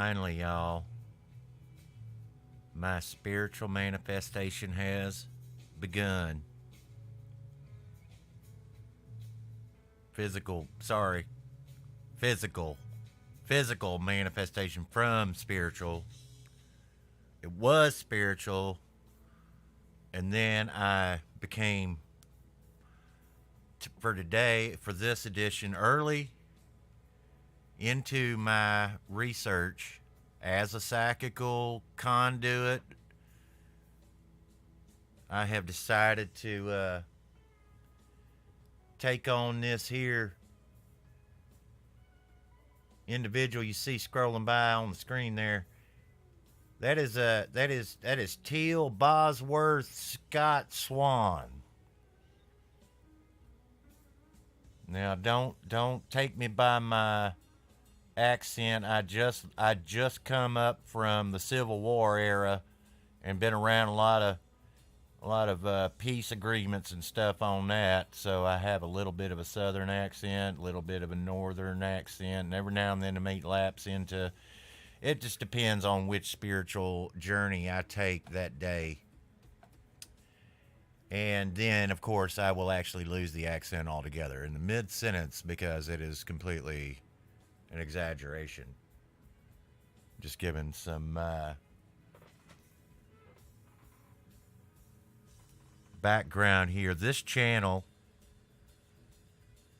Finally, y'all, my spiritual manifestation has begun. Sorry, physical. Physical manifestation from spiritual. It was spiritual, and then I became, for today, for this edition, early into my research as a psychical conduit. I have decided to take on this here individual you see scrolling by on the screen there. That is Teal BosworthScottSwan. Now don't take me by my accent. I just come up from the Civil War era and been around a lot of peace agreements and stuff on that. So I have a little bit of a southern accent, a little bit of a northern accent, and every now and then I may lapse into. It just depends on which spiritual journey I take that day. And then, of course, I will actually lose the accent altogether in the mid-sentence because it is completely an exaggeration. Just giving some background here. This channel,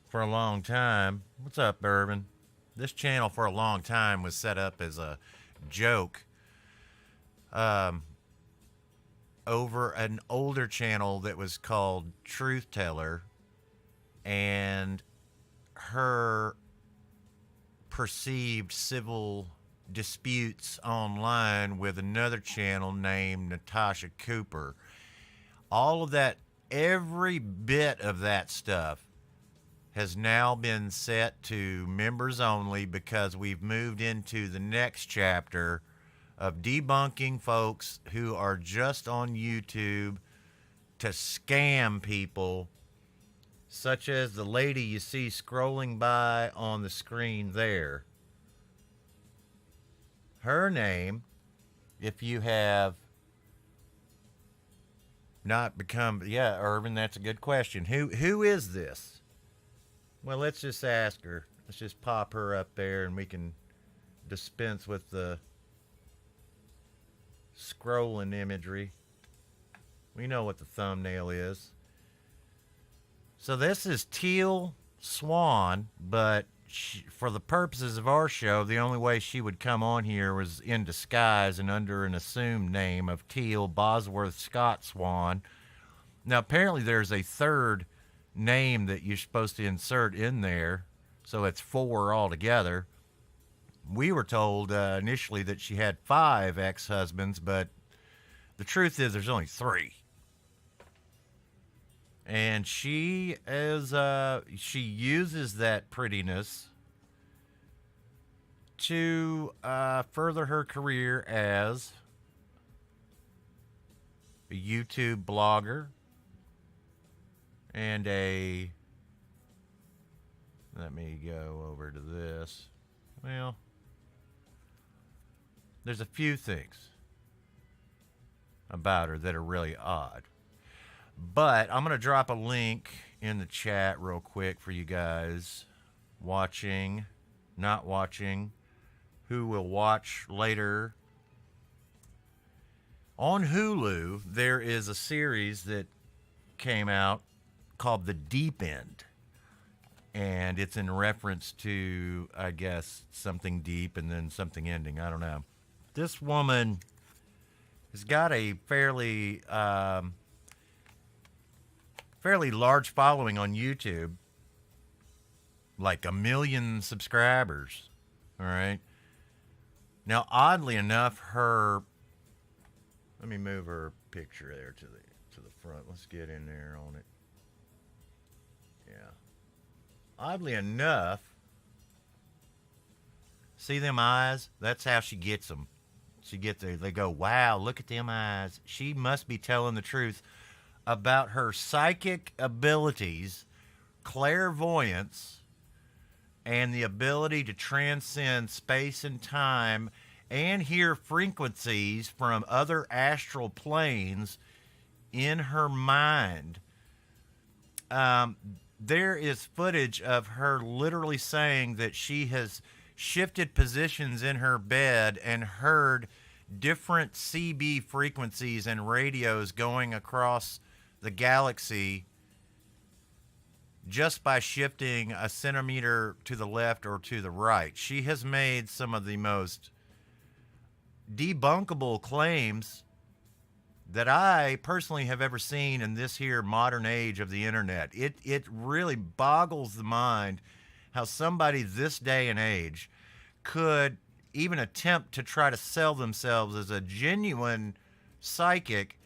for a long time... What's up, Urban? This channel for a long time was set up as a joke over an older channel that was called Truth Teller, and her perceived civil disputes online with another channel named Natasha Cooper. All of that, every bit of that stuff has now been set to members only because we've moved into the next chapter of debunking folks who are just on YouTube to scam people, such as the lady you see scrolling by on the screen there. Her name, if you have not become... Yeah, Irvin, that's a good question. Who is this? Well, let's just ask her. Let's just pop her up there and we can dispense with the scrolling imagery. We know what the thumbnail is. So this is Teal Swan, but for the purposes of our show, the only way she would come on here was in disguise and under an assumed name of Teal BosworthScottSwan. Now, apparently there's a third name that you're supposed to insert in there, so it's 4 altogether. We were told initially that she had 5 ex-husbands, but the truth is there's only 3. And she uses that prettiness to further her career as a YouTube blogger and let me go over to this. Well, there's a few things about her that are really odd. But I'm going to drop a link in the chat real quick for you guys watching, not watching, who will watch later. On Hulu, there is a series that came out called The Deep End. And it's in reference to, I guess, something deep and then something ending. I don't know. This woman has got a fairly large following on YouTube. Like 1 million subscribers. All right. Now, oddly enough, let me move her picture there to the front. Let's get in there on it. Yeah. Oddly enough, see them eyes? That's how she gets them. They go, wow, look at them eyes. She must be telling the truth about her psychic abilities, clairvoyance, and the ability to transcend space and time and hear frequencies from other astral planes in her mind. There is footage of her literally saying that she has shifted positions in her bed and heard different CB frequencies and radios going across the galaxy just by shifting a centimeter to the left or to the right. She has made some of the most debunkable claims that I personally have ever seen in this here modern age of the internet. It really boggles the mind how somebody this day and age could even attempt to try to sell themselves as a genuine psychic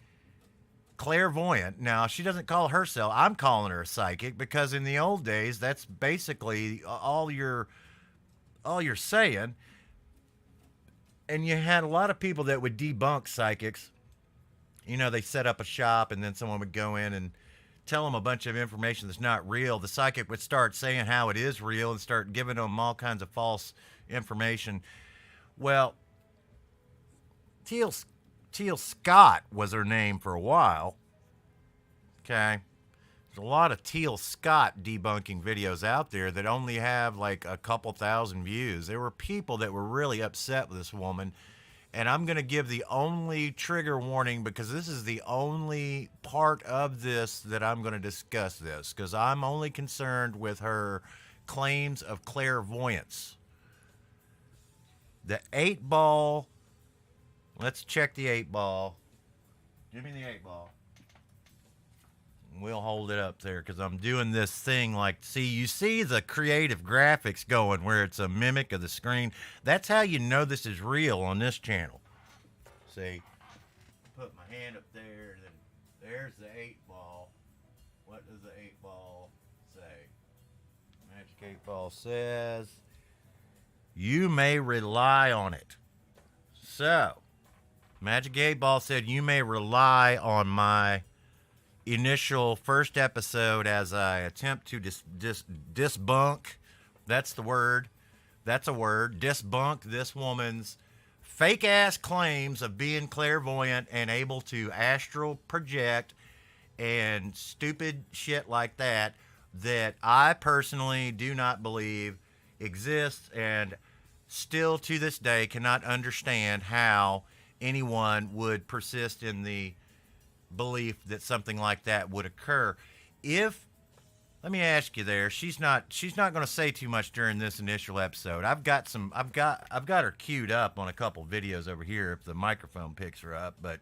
clairvoyant. Now, she doesn't call herself, I'm calling her a psychic, because in the old days, that's basically all you're saying. And you had a lot of people that would debunk psychics. You know, they set up a shop and then someone would go in and tell them a bunch of information that's not real. The psychic would start saying how it is real and start giving them all kinds of false information. Well, Teal Scott was her name for a while. Okay. There's a lot of Teal Scott debunking videos out there that only have like a couple thousand views. There were people that were really upset with this woman. And I'm going to give the only trigger warning, because this is the only part of this that I'm going to discuss this, because I'm only concerned with her claims of clairvoyance. The 8-ball, let's check the 8-ball. Give me the 8-ball. We'll hold it up there because I'm doing this thing like, see, you see the creative graphics going where it's a mimic of the screen. That's how you know this is real on this channel. See, put my hand up there, then there's the 8-ball. What does the 8-ball say? Magic 8-ball says, you may rely on it. So, Magic 8-ball said, you may rely on my initial first episode as I attempt to disbunk, that's the word, that's a word, disbunk this woman's fake ass claims of being clairvoyant and able to astral project and stupid shit like that I personally do not believe exists, and still to this day cannot understand how anyone would persist in the belief that something like that would occur. Let me ask you there, she's not going to say too much during this initial episode. I've got her queued up on a couple videos over here if the microphone picks her up, but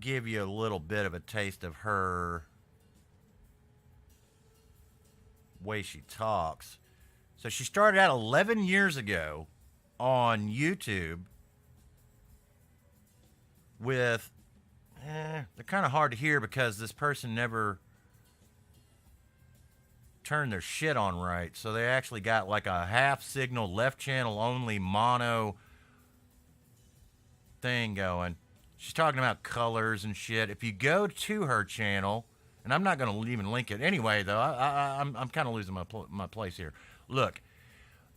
give you a little bit of a taste of her way she talks. So she started out 11 years ago on YouTube with, they're kind of hard to hear because this person never turned their shit on right. So they actually got like a half signal, left channel only mono thing going. She's talking about colors and shit. If you go to her channel, and I'm not going to even link it anyway, though. I'm kind of losing my place here. Look,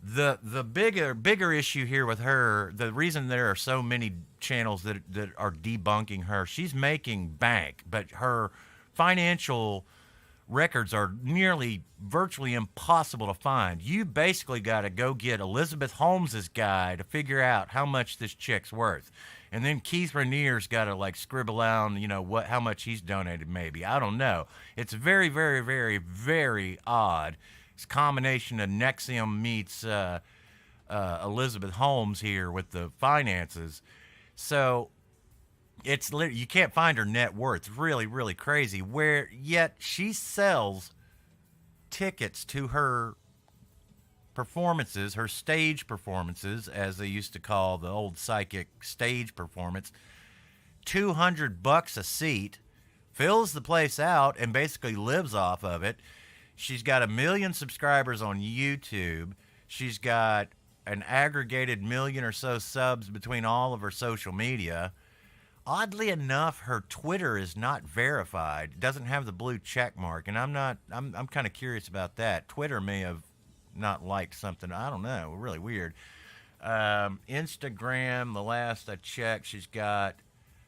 the bigger issue here with her, the reason there are so many channels that are debunking her, she's making bank, but her financial records are nearly virtually impossible to find. You basically got to go get Elizabeth Holmes's guy to figure out how much this chick's worth. And then Keith Rainier's got to like scribble out, how much he's donated maybe. I don't know. It's very, very, very, very odd. It's a combination of Nexium meets Elizabeth Holmes here with the finances. So it's you can't find her net worth. It's really, really crazy. Where yet she sells tickets to her performances, her stage performances, as they used to call the old psychic stage performance, $200 a seat, fills the place out and basically lives off of it. She's got 1 million subscribers on YouTube. She's got an aggregated 1 million or so subs between all of her social media. Oddly enough, her Twitter is not verified. It doesn't have the blue check mark, and I'm kind of curious about that. Twitter may have not liked something. I don't know. Really weird. Instagram, the last I checked, she's got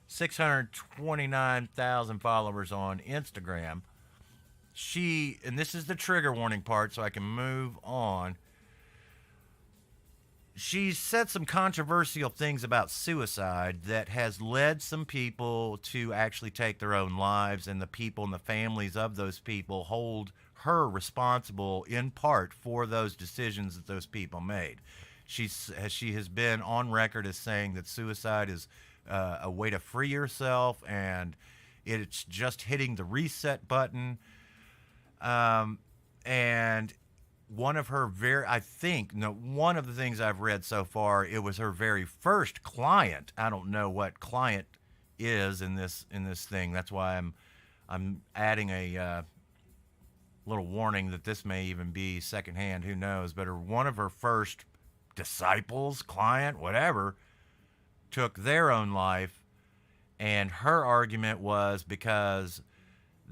629,000 followers on Instagram. And this is the trigger warning part so I can move on. She's said some controversial things about suicide that has led some people to actually take their own lives, and the people and the families of those people hold her responsible in part for those decisions that those people made. She has been on record as saying that suicide is a way to free yourself, and it's just hitting the reset button. And one of her one of the things I've read so far, it was her very first client. I don't know what client is in this thing. That's why I'm adding a little warning that this may even be secondhand. Who knows? But one of her first disciples, client, whatever, took their own life, and her argument was because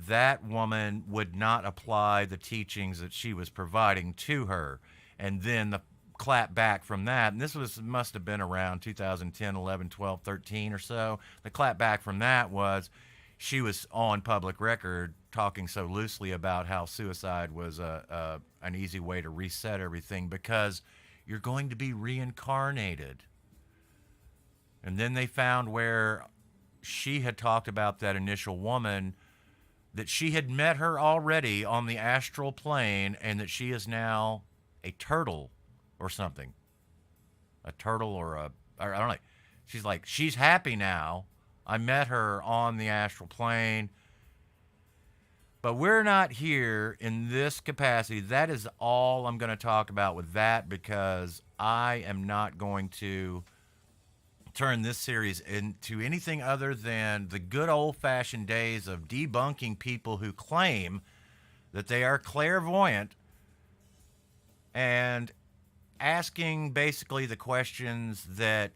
that woman would not apply the teachings that she was providing to her. And then the clap back from that, and this must have been around 2010, 11, 12, 13 or so. The clap back from that was she was on public record talking so loosely about how suicide was an easy way to reset everything because you're going to be reincarnated. And then they found where she had talked about that initial woman, that she had met her already on the astral plane, and that she is now a turtle or something. A turtle or I don't know. She's like, she's happy now. I met her on the astral plane. But we're not here in this capacity. That is all I'm going to talk about with that, because I am not going to turn this series into anything other than the good old-fashioned days of debunking people who claim that they are clairvoyant and asking basically the questions that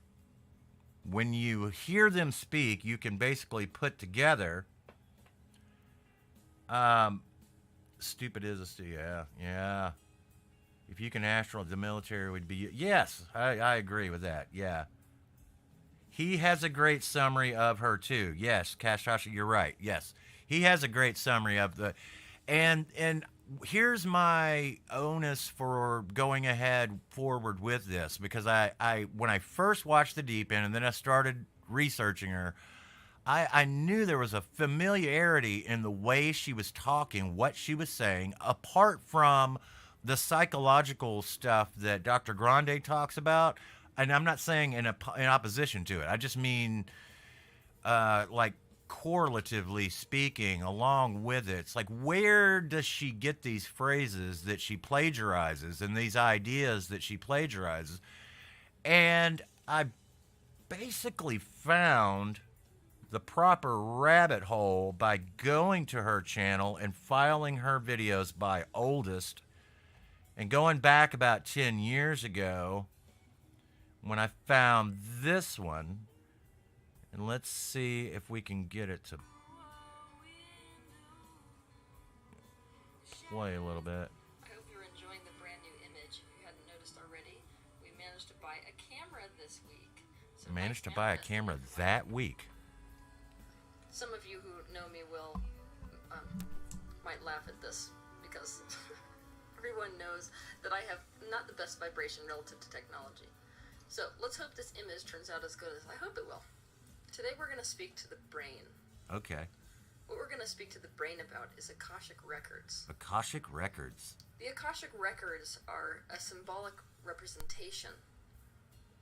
when you hear them speak, you can basically put together. Stupid is yeah. If you can astral, the military would be, yes, I agree with that, yeah. He has a great summary of her too. Yes, Kashasha, you're right. Yes, he has a great summary of the, and here's my onus for going ahead forward with this, because I when I first watched The Deep End and then I started researching her, I knew there was a familiarity in the way she was talking, what she was saying, apart from the psychological stuff that Dr. Grande talks about. And I'm not saying in opposition to it. I just mean, like, correlatively speaking, along with it. It's like, where does she get these phrases that she plagiarizes and these ideas that she plagiarizes? And I basically found the proper rabbit hole by going to her channel and filing her videos by oldest, and going back about 10 years ago when I found this one. And let's see if we can get it to play a little bit. I hope you're enjoying the brand new image. If you hadn't noticed already, we managed to buy a camera this week. Managed to buy a camera that week. Some of you who know me will might laugh at this, because everyone knows that I have not the best vibration relative to technology. So let's hope this image turns out as good as I hope it will. Today we're going to speak to the brain. Okay. What we're going to speak to the brain about is Akashic Records. Akashic Records. The Akashic Records are a symbolic representation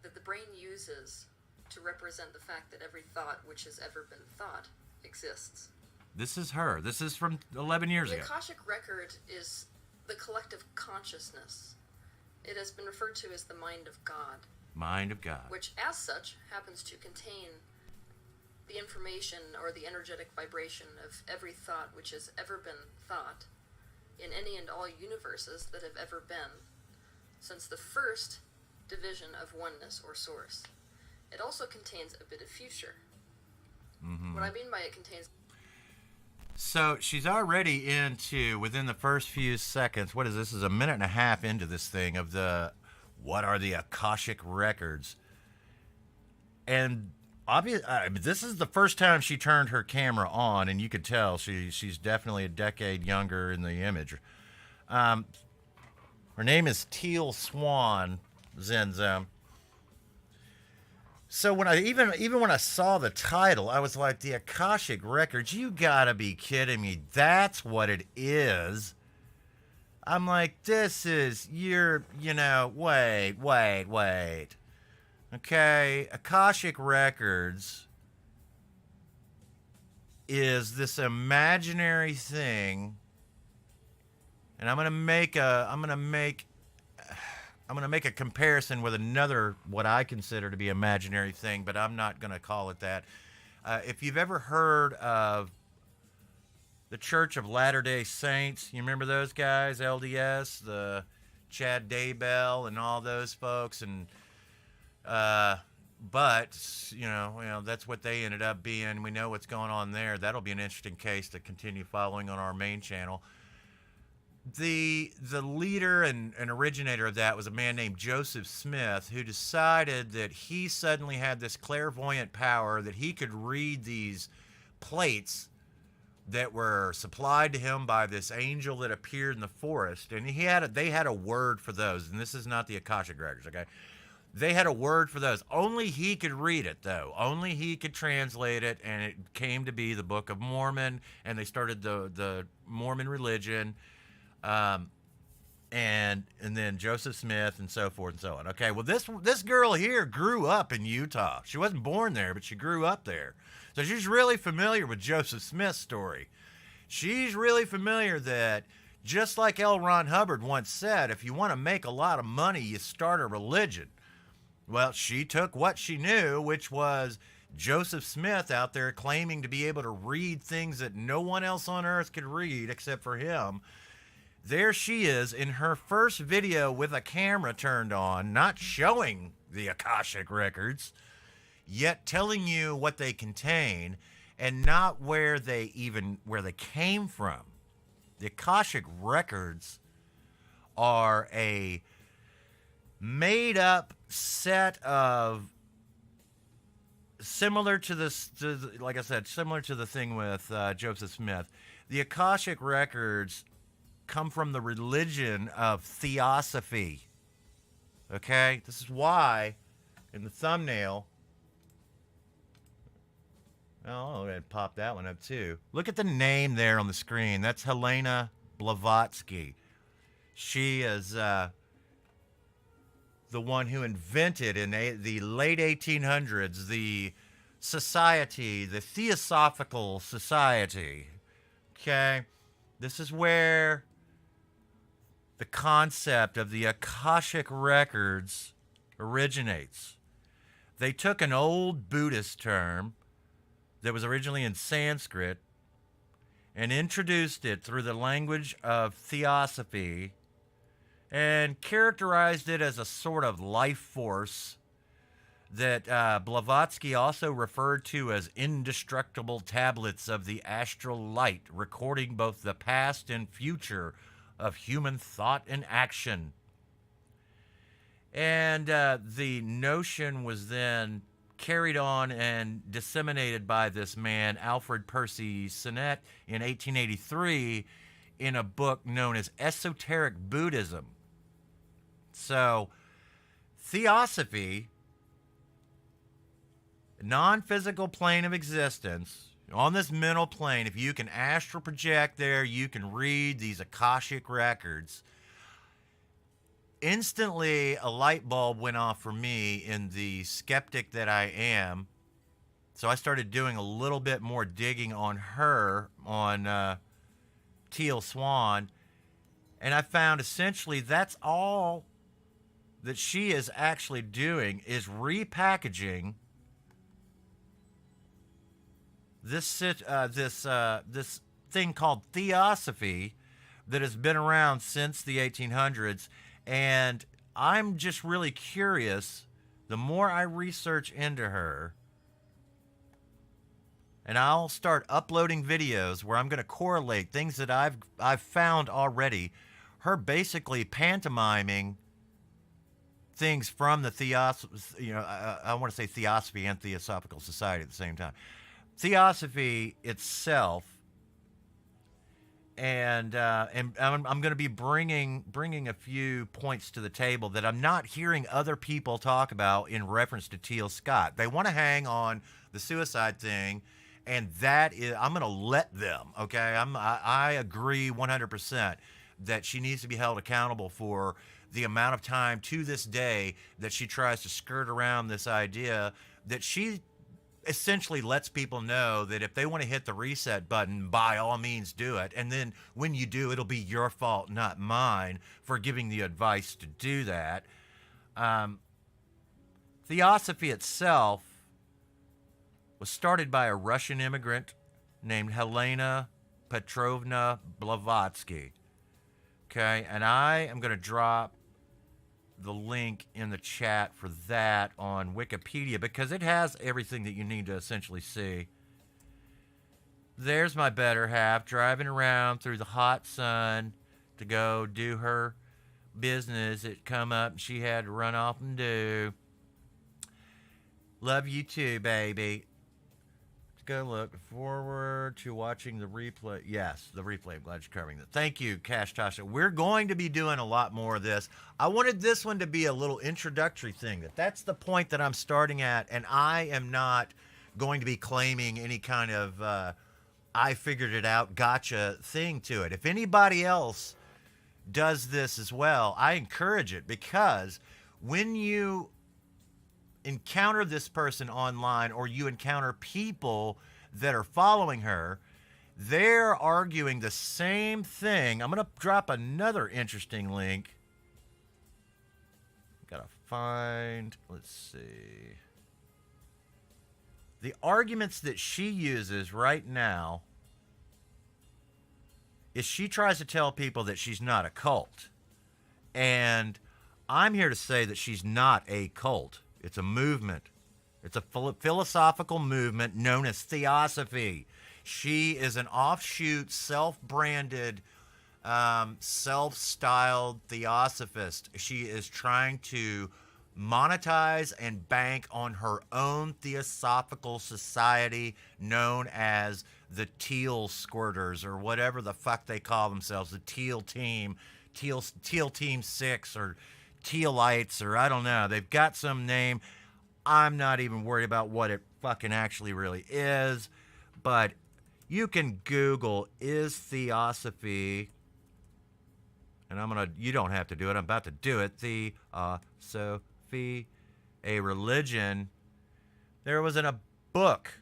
that the brain uses to represent the fact that every thought which has ever been thought exists. This is her. This is from 11 years ago. The Akashic Record is the collective consciousness. It has been referred to as the mind of God. Mind of God. Which, as such, happens to contain the information or the energetic vibration of every thought which has ever been thought in any and all universes that have ever been since the first division of oneness or source. It also contains a bit of future. Mm-hmm. What I mean by it contains... So she's already into, within the first few seconds, what is this? This is a minute and a half into this thing of the What are the Akashic records? And this is the first time she turned her camera on, and you could tell she's definitely a decade younger in the image. Her name is Teal Swan, Zenzo. So when I even when I saw the title, I was like, the Akashic records, you gotta be kidding me. That's what it is. I'm like, this is wait. Okay, Akashic records is this imaginary thing, and I'm gonna make a comparison with another what I consider to be imaginary thing, but I'm not gonna call it that. If you've ever heard of the Church of Latter-day Saints, you remember those guys, LDS, the Chad Daybell and all those folks, and but that's what they ended up being. We know what's going on there. That'll be an interesting case to continue following on our main channel. The leader and originator of that was a man named Joseph Smith, who decided that he suddenly had this clairvoyant power that he could read these plates that were supplied to him by this angel that appeared in the forest, and they had a word for those. And this is not the Akashic records, okay? They had a word for those. Only he could read it, though. Only he could translate it, and it came to be the Book of Mormon, and they started the Mormon religion, and then Joseph Smith, and so forth and so on. Okay, well, this girl here grew up in Utah. She wasn't born there, but she grew up there. So she's really familiar with Joseph Smith's story. She's really familiar that, just like L. Ron Hubbard once said, if you want to make a lot of money, you start a religion. Well, she took what she knew, which was Joseph Smith out there claiming to be able to read things that no one else on earth could read except for him. There she is in her first video with a camera turned on, not showing the Akashic records, yet telling you what they contain and not where they came from. The Akashic records are a made up set of, similar to like I said, similar to the thing with Joseph Smith. The Akashic records come from the religion of Theosophy. Okay? This is why in the thumbnail, I'll go ahead and pop that one up too. Look at the name there on the screen. That's Helena Blavatsky. She is the one who invented in the late 1800s the society, the Theosophical Society. Okay? This is where the concept of the Akashic records originates. They took an old Buddhist term that was originally in Sanskrit and introduced it through the language of Theosophy and characterized it as a sort of life force that Blavatsky also referred to as indestructible tablets of the astral light, recording both the past and future of human thought and action. And the notion was then carried on and disseminated by this man, Alfred Percy Sinnett, in 1883 in a book known as Esoteric Buddhism. So, Theosophy, non-physical plane of existence, on this mental plane, if you can astral project there, you can read these Akashic records. Instantly, a light bulb went off for me in the skeptic that I am. So I started doing a little bit more digging on her, on Teal Swan, and I found essentially that's all that she is actually doing is repackaging this thing called Theosophy that has been around since the 1800s. And I'm just really curious, the more I research into her, and I'll start uploading videos where I'm going to correlate things that I've found already, her basically pantomiming things from the I want to say Theosophy and Theosophical Society at the same time. Theosophy itself, and I'm going to be bringing a few points to the table that I'm not hearing other people talk about in reference to Teal Scott. They want to hang on the suicide thing, and that is, I'm going to let them. Okay, I agree 100% that she needs to be held accountable for the amount of time to this day that she tries to skirt around this idea that she essentially lets people know that if they want to hit the reset button, by all means do it. And then when you do, it'll be your fault, not mine, for giving the advice to do that. Theosophy itself was started by a Russian immigrant named Helena Petrovna Blavatsky. Okay, and I am going to drop the link in the chat for that on Wikipedia because it has everything that you need to essentially see. There's my better half driving around through the hot sun to go do her business. It come up and she had to run off and do. Love you too, baby. Go look forward to watching the replay. Yes, the replay. I'm glad you're covering that. Thank you, Cash Tasha. We're going to be doing a lot more of this. I wanted this one to be a little introductory thing. That's the point that I'm starting at, and I am not going to be claiming any kind of I figured it out gotcha thing to it. If anybody else does this as well, I encourage it, because when you encounter this person online or you encounter people that are following her, they're arguing the same thing. I'm going to drop another interesting link. Gotta find, let's see. The arguments that she uses right now is she tries to tell people that she's not a cult. And I'm here to say that she's not a cult. It's a movement. It's a philosophical movement known as Theosophy. She is an offshoot, self-branded, self-styled theosophist. She is trying to monetize and bank on her own theosophical society known as the Teal Squirters, or whatever the fuck they call themselves, the Teal Team, Teal Team 6, or Tealites, or I don't know. They've got some name. I'm not even worried about what it fucking actually really is, but you can Google "is Theosophy," and you don't have to do it. I'm about to do it. Theosophy, a religion. There was a book.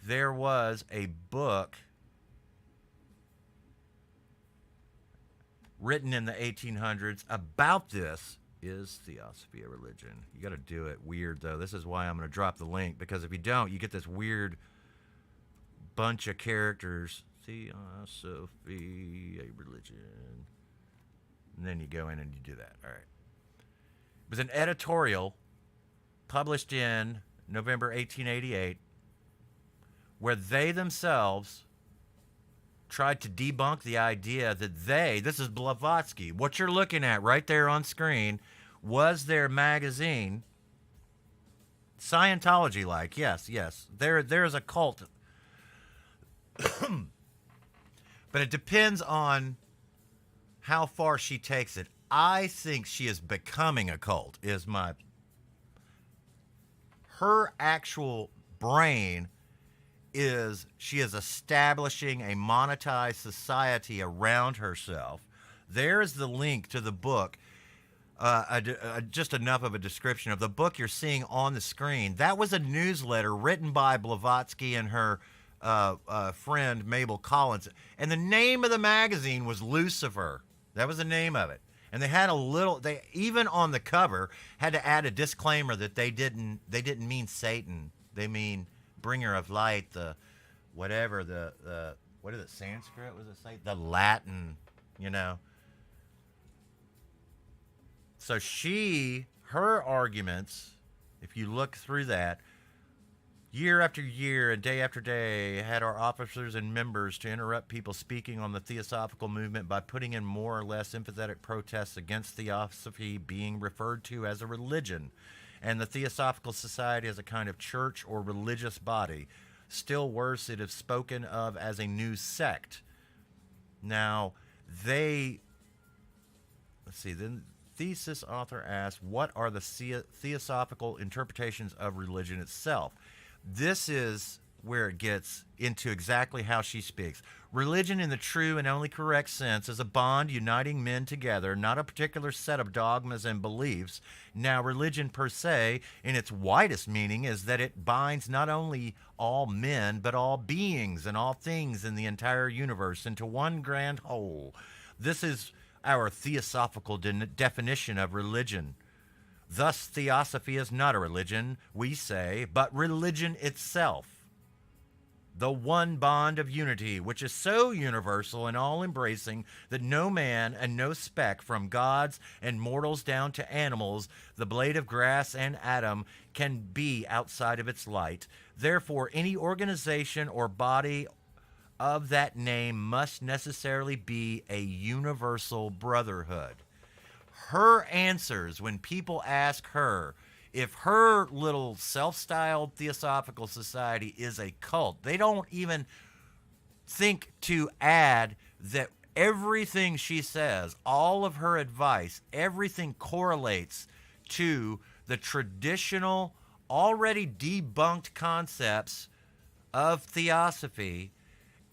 There was a book written in the 1800s about this. Is Theosophy a religion? You got to do it weird, though. This is why I'm going to drop the link, because if you don't, you get this weird bunch of characters. Theosophy, a religion. And then you go in and you do that. All right. It was an editorial published in November 1888 where they themselves tried to debunk the idea that this is Blavatsky, what you're looking at right there on screen, was their magazine, Scientology-like. Yes, there's a cult. But it depends on how far she takes it. I think she is becoming a cult, her actual brain is she is establishing a monetized society around herself. There's the link to the book. Just enough of a description of the book you're seeing on the screen. That was a newsletter written by Blavatsky and her friend Mabel Collins. And the name of the magazine was Lucifer. That was the name of it. And they had they even on the cover had to add a disclaimer that they didn't mean Satan. They mean bringer of light, what is it, Sanskrit, was it say? The Latin, So her arguments, if you look through that, year after year and day after day had our officers and members to interrupt people speaking on the Theosophical movement by putting in more or less emphatic protests against Theosophy being referred to as a religion and the Theosophical Society as a kind of church or religious body. Still worse, it is spoken of as a new sect. Now, let's see, then thesis author asks, what are the theosophical interpretations of religion itself? This is where it gets into exactly how she speaks. Religion, in the true and only correct sense, is a bond uniting men together, not a particular set of dogmas and beliefs. Now, religion per se, in its widest meaning, is that it binds not only all men, but all beings and all things in the entire universe into one grand whole. This is our theosophical definition of religion. Thus, Theosophy is not a religion, we say, but religion itself. The one bond of unity, which is so universal and all-embracing that no man and no speck, from gods and mortals down to animals, the blade of grass and atom, can be outside of its light. Therefore, any organization or body of that name must necessarily be a universal brotherhood. Her answers when people ask her if her little self-styled Theosophical Society is a cult, they don't even think to add that everything she says, all of her advice, everything correlates to the traditional, already debunked concepts of Theosophy,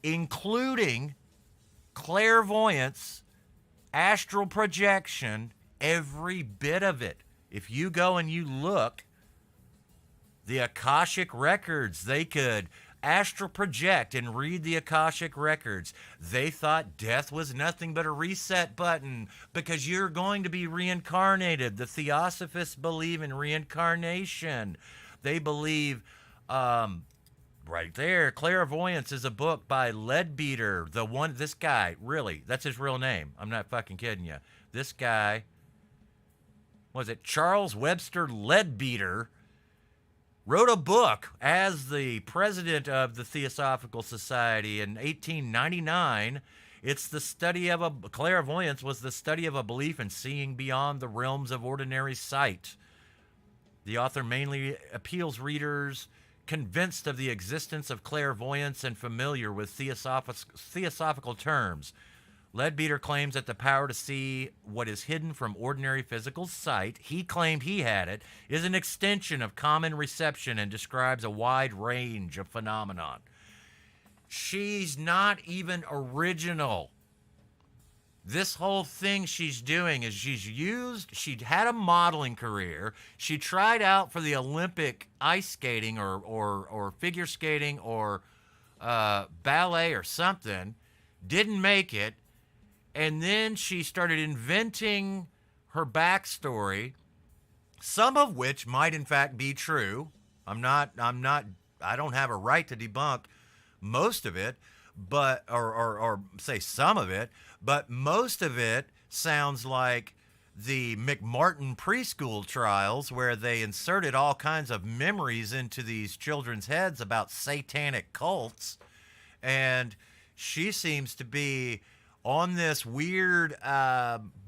including clairvoyance, astral projection, every bit of it. If you go and you look, the Akashic records, they could astral project and read the Akashic records. They thought death was nothing but a reset button because you're going to be reincarnated. The Theosophists believe in reincarnation. They believe, right there, Clairvoyance is a book by Leadbeater. This guy, really, that's his real name. I'm not fucking kidding you. This guy, was it Charles Webster Leadbeater, wrote a book as the president of the Theosophical Society in 1899. It's the study of clairvoyance was the study of a belief in seeing beyond the realms of ordinary sight. The author mainly appeals readers convinced of the existence of clairvoyance and familiar with theosophical terms. Leadbeater claims that the power to see what is hidden from ordinary physical sight, he claimed he had it, is an extension of common reception and describes a wide range of phenomenon. She's not even original. This whole thing she's doing is she had a modeling career. She tried out for the Olympic ice skating or figure skating or ballet or something, didn't make it. And then she started inventing her backstory, some of which might in fact be true. I don't have a right to debunk most of it, but, or say some of it, but most of it sounds like the McMartin preschool trials where they inserted all kinds of memories into these children's heads about satanic cults. And she seems to be on this weird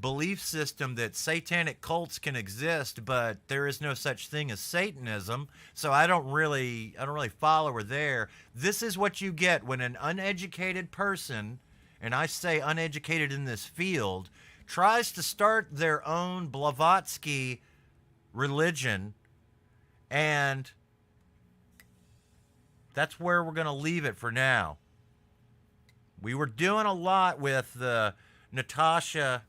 belief system that satanic cults can exist, but there is no such thing as Satanism. So I don't really follow her there. This is what you get when an uneducated person, and I say uneducated in this field, tries to start their own Blavatsky religion, and that's where we're going to leave it for now. We were doing a lot with the Natasha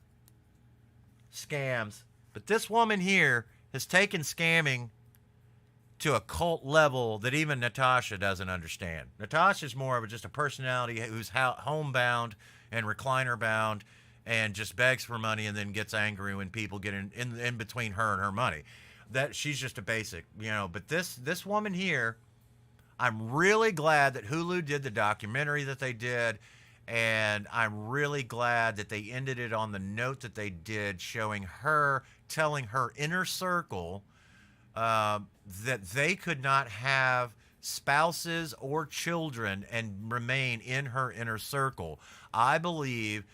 scams, but this woman here has taken scamming to a cult level that even Natasha doesn't understand. Natasha's more of just a personality who's homebound and recliner bound and just begs for money and then gets angry when people get in between her and her money. That she's just a basic, but this woman here, I'm really glad that Hulu did the documentary that they did. And I'm really glad that they ended it on the note that they did, showing her, telling her inner circle that they could not have spouses or children and remain in her inner circle. I believe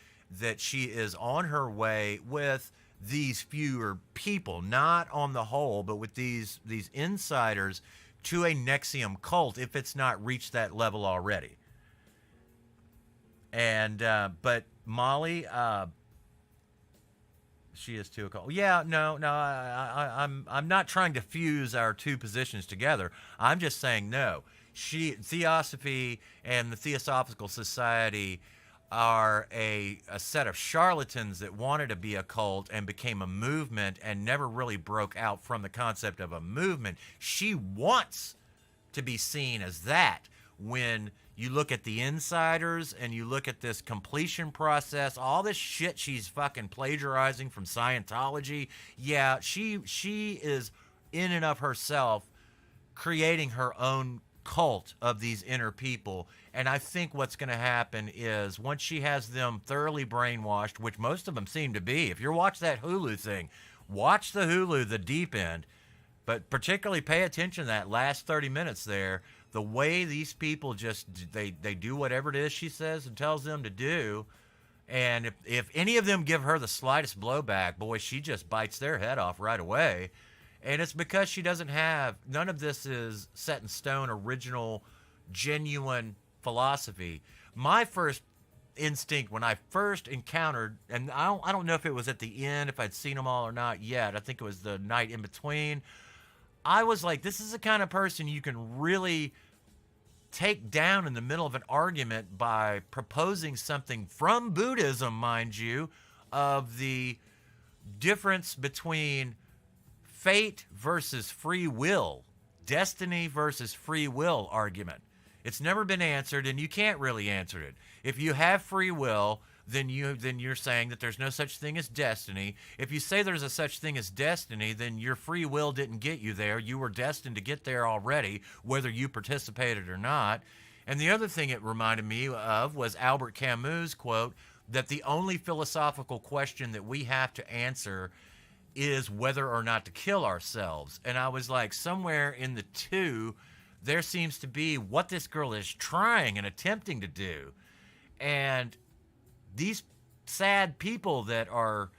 that she is on her way with these fewer people, not on the whole, but with these insiders to a Nexium cult if it's not reached that level already. And but Molly, she is too occult. Yeah, no, I'm not trying to fuse our two positions together. I'm just saying no. Theosophy and the Theosophical Society are a set of charlatans that wanted to be a cult and became a movement and never really broke out from the concept of a movement. She wants to be seen as that. When you look at the insiders and you look at this completion process, all this shit she's fucking plagiarizing from Scientology, yeah, she is in and of herself creating her own cult of these inner people. And I think what's going to happen is once she has them thoroughly brainwashed, which most of them seem to be, if you're watching that Hulu thing, watch the Hulu, the deep end, but particularly pay attention to that last 30 minutes there. The way these people just, they do whatever it is she says and tells them to do. And if any of them give her the slightest blowback, boy, she just bites their head off right away. And it's because she doesn't have, none of this is set in stone, original, genuine philosophy. My first instinct when I first encountered, and I don't know if it was at the end, if I'd seen them all or not yet. I think it was the night in between. I was like, this is the kind of person you can really take down in the middle of an argument by proposing something from Buddhism, mind you, of the difference between fate versus free will, destiny versus free will argument. It's never been answered, and you can't really answer it. If you have free will, then you're saying that there's no such thing as destiny. If you say there's a such thing as destiny, then your free will didn't get you there. You were destined to get there already, whether you participated or not. And the other thing it reminded me of was Albert Camus' quote that the only philosophical question that we have to answer is whether or not to kill ourselves. And I was like, somewhere in the two, there seems to be what this girl is trying and attempting to do. And these sad people that are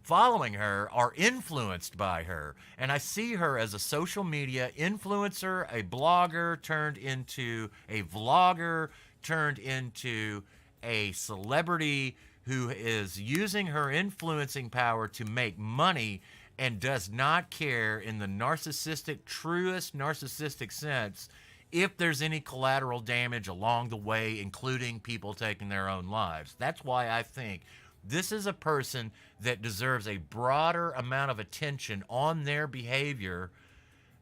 following her are influenced by her. And I see her as a social media influencer, a blogger turned into a vlogger, turned into a celebrity who is using her influencing power to make money and does not care in the truest narcissistic sense if there's any collateral damage along the way, including people taking their own lives. That's why I think this is a person that deserves a broader amount of attention on their behavior,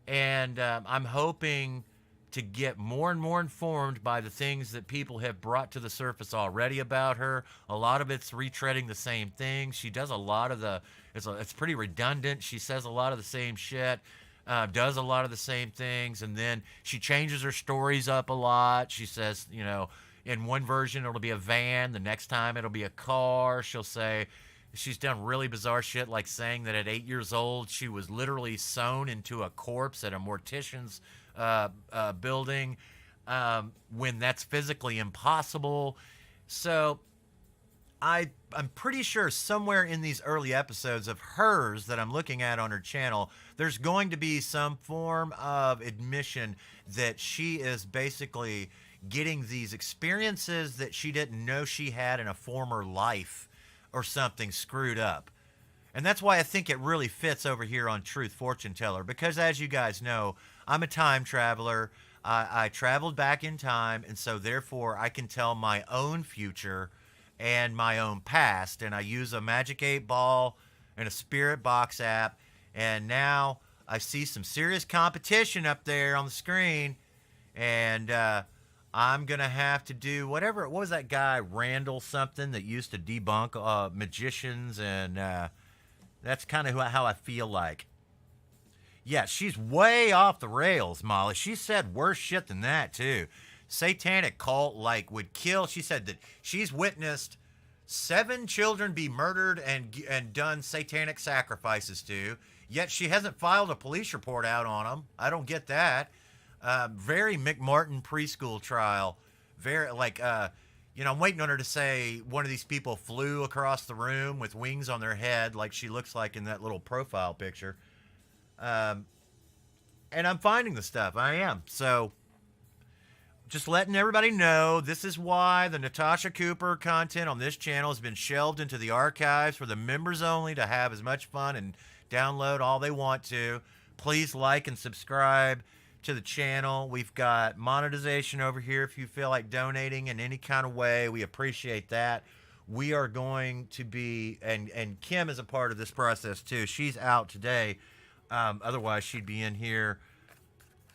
and I'm hoping to get more and more informed by the things that people have brought to the surface already about her. A lot of it's retreading the same things. She does a lot of it's pretty redundant. She says a lot of the same shit. Does a lot of the same things, and then she changes her stories up a lot. She says, in one version it'll be a van, the next time it'll be a car. She'll say she's done really bizarre shit, like saying that at 8 years old she was literally sewn into a corpse at a mortician's building when that's physically impossible. So I'm pretty sure somewhere in these early episodes of hers that I'm looking at on her channel, there's going to be some form of admission that she is basically getting these experiences that she didn't know she had in a former life or something screwed up. And that's why I think it really fits over here on Truth Fortune Teller, because as you guys know, I'm a time traveler. I traveled back in time, and so therefore I can tell my own future and my own past, and I use a Magic 8 Ball and a Spirit Box app, and now I see some serious competition up there on the screen, and I'm going to have to do whatever. What was that guy, Randall something, that used to debunk magicians, and that's kind of how I feel like. Yeah, she's way off the rails, Molly. She said worse shit than that, too. Satanic cult would kill. She said that she's witnessed 7 children be murdered and done satanic sacrifices to, yet she hasn't filed a police report out on them. I don't get that. Very McMartin preschool trial. Very like I'm waiting on her to say one of these people flew across the room with wings on their head, like she looks like in that little profile picture. And I'm finding the stuff. I am. So just letting everybody know, this is why the Natasha Cooper content on this channel has been shelved into the archives for the members only to have as much fun and download all they want to. Please like and subscribe to the channel. We've got monetization over here if you feel like donating in any kind of way. We appreciate that. We are going to be, and Kim is a part of this process too. She's out today. Otherwise, she'd be in here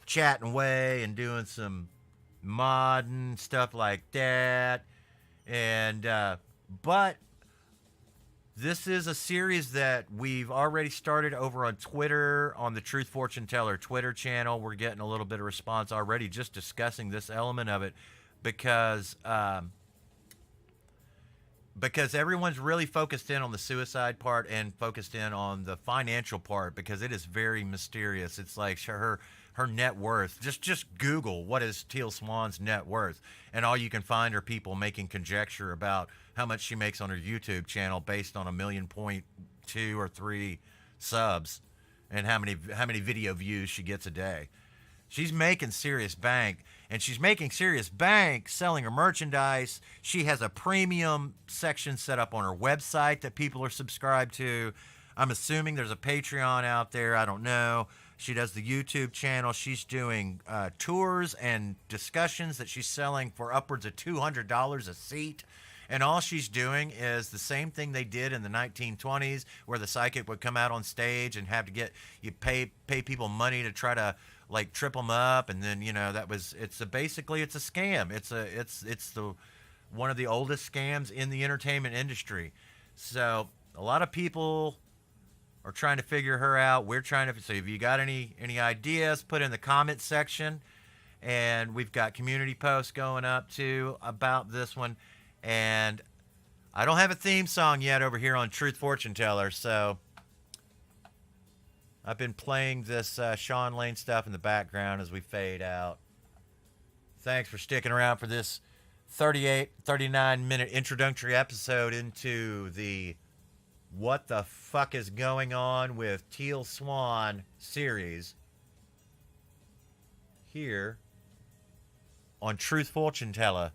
chatting away and doing some modding stuff like that. And but this is a series that we've already started over on Twitter, on the Truth Fortune Teller Twitter channel. We're getting a little bit of response already just discussing this element of it, because everyone's really focused in on the suicide part and focused in on the financial part, because it is very mysterious. It's like her net worth. Just Google what is Teal Swan's net worth, and all you can find are people making conjecture about how much she makes on her YouTube channel based on 1.2 million or 3 subs, and how many video views she gets a day. She's making serious bank, and she's making serious bank selling her merchandise. She has a premium section set up on her website that people are subscribed to. I'm assuming there's a Patreon out there. I don't know. She does the YouTube channel. She's doing tours and discussions that she's selling for upwards of $200 a seat. And all she's doing is the same thing they did in the 1920s, where the psychic would come out on stage and have to pay people money to try to like trip them up, and then basically it's a scam. It's the one of the oldest scams in the entertainment industry. So a lot of people are trying to figure her out. We're trying to. So if you got any ideas, put in the comment section. And we've got community posts going up too about this one. And I don't have a theme song yet over here on Truth Fortune Teller, so I've been playing this Sean Lane stuff in the background as we fade out. Thanks for sticking around for this 39-minute introductory episode into the What the Fuck is Going On with Teal Swan series here on Truth Fortune Teller.